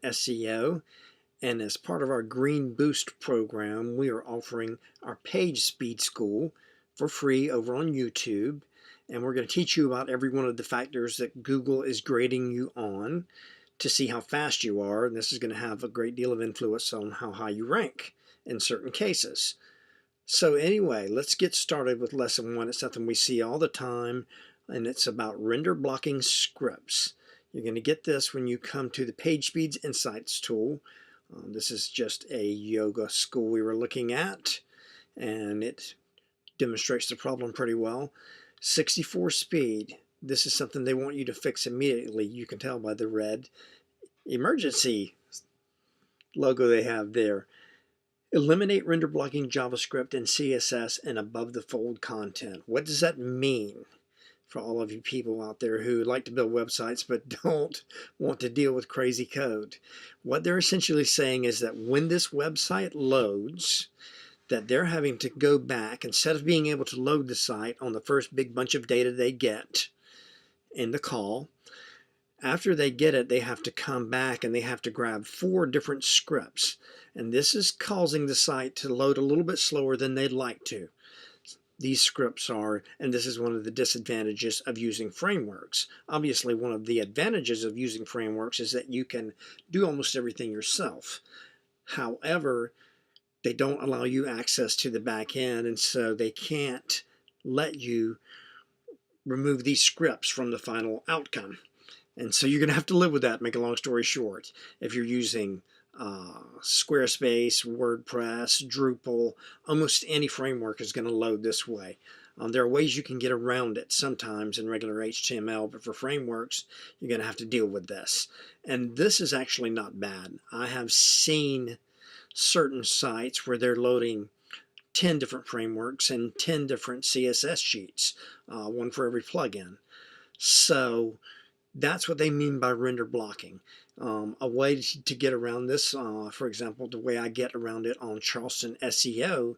SEO, and as part of our Green Boost program, we are offering our PageSpeed School for free over on YouTube, and we're going to teach you about every one of the factors that Google is grading you on to see how fast you are, and this is going to have a great deal of influence on how high you rank in certain cases. So anyway, let's get started with lesson 1. It's something we see all the time, and it's about render blocking scripts. You're going to get this when you come to the PageSpeed's Insights tool. This is just a yoga school we were looking at, and it demonstrates the problem pretty well. 64 speed. This is something they want you to fix immediately. You can tell by the red emergency logo they have there. Eliminate render blocking JavaScript and CSS and above the fold content. What does that mean for all of you people out there who like to build websites but don't want to deal with crazy code? What they're essentially saying is that when this website loads, that they're having to go back, instead of being able to load the site on the first big bunch of data they get in the call, after they get it, they have to come back and they have to grab 4 different scripts. And this is causing the site to load a little bit slower than they'd like to. These scripts are, and this is one of the disadvantages of using frameworks. Obviously, one of the advantages of using frameworks is that you can do almost everything yourself. However, they don't allow you access to the back end, and so they can't let you remove these scripts from the final outcome. And so you're going to have to live with that, make a long story short. If you're using Squarespace, WordPress, Drupal, almost any framework is going to load this way. There are ways you can get around it sometimes in regular HTML, but for frameworks, you're going to have to deal with this. And this is actually not bad. I have seen certain sites where they're loading 10 different frameworks and 10 different CSS sheets, one for every plugin. So that's what they mean by render blocking. A way to get around this, for example, the way I get around it on Charleston SEO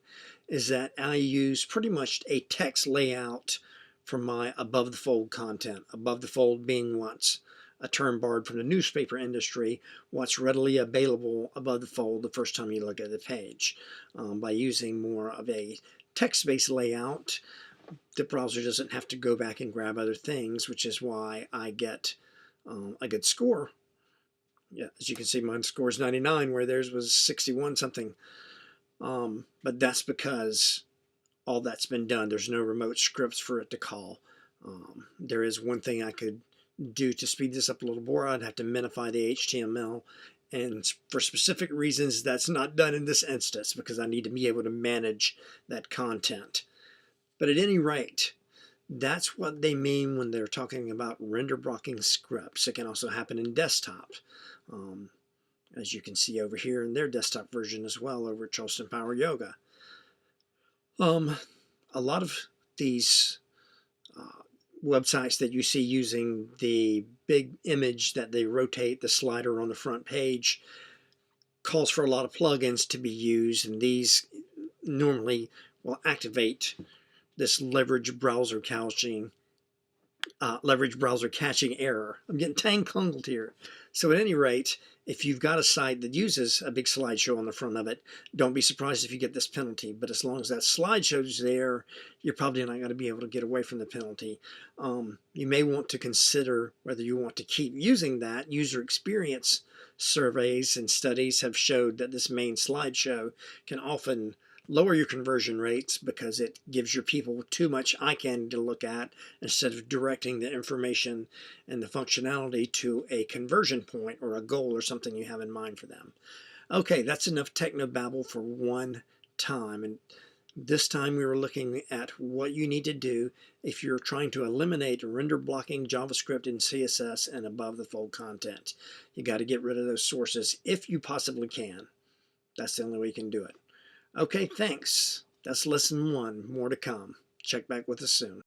is that I use pretty much a text layout for my above the fold content. Above the fold being what's a term borrowed from the newspaper industry, what's readily available above the fold the first time you look at the page. By using more of a text-based layout, the browser doesn't have to go back and grab other things, which is why I get a good score. Yeah, as you can see, mine score is 99, where theirs was 61 something. But that's because all that's been done. There's no remote scripts for it to call. There is one thing I could do to speed this up a little more. I'd have to minify the HTML. And for specific reasons, that's not done in this instance because I need to be able to manage that content. But at any rate, that's what they mean when they're talking about render blocking scripts. It can also happen in desktop, as you can see over here in their desktop version as well over at Charleston Power Yoga. A lot of these websites that you see using the big image that they rotate, the slider on the front page, calls for a lot of plugins to be used, and these normally will activate this leverage browser caching error. I'm getting tangled here. So at any rate, if you've got a site that uses a big slideshow on the front of it, don't be surprised if you get this penalty. But as long as that slideshow's there, you're probably not going to be able to get away from the penalty. You may want to consider whether you want to keep using that. User experience surveys and studies have showed that this main slideshow can often lower your conversion rates because it gives your people too much eye candy to look at instead of directing the information and the functionality to a conversion point or a goal or something you have in mind for them. Okay, that's enough technobabble for one time. And this time we were looking at what you need to do if you're trying to eliminate render blocking JavaScript and CSS and above the fold content. You got to get rid of those sources if you possibly can. That's the only way you can do it. Okay, thanks. That's lesson 1. More to come. Check back with us soon.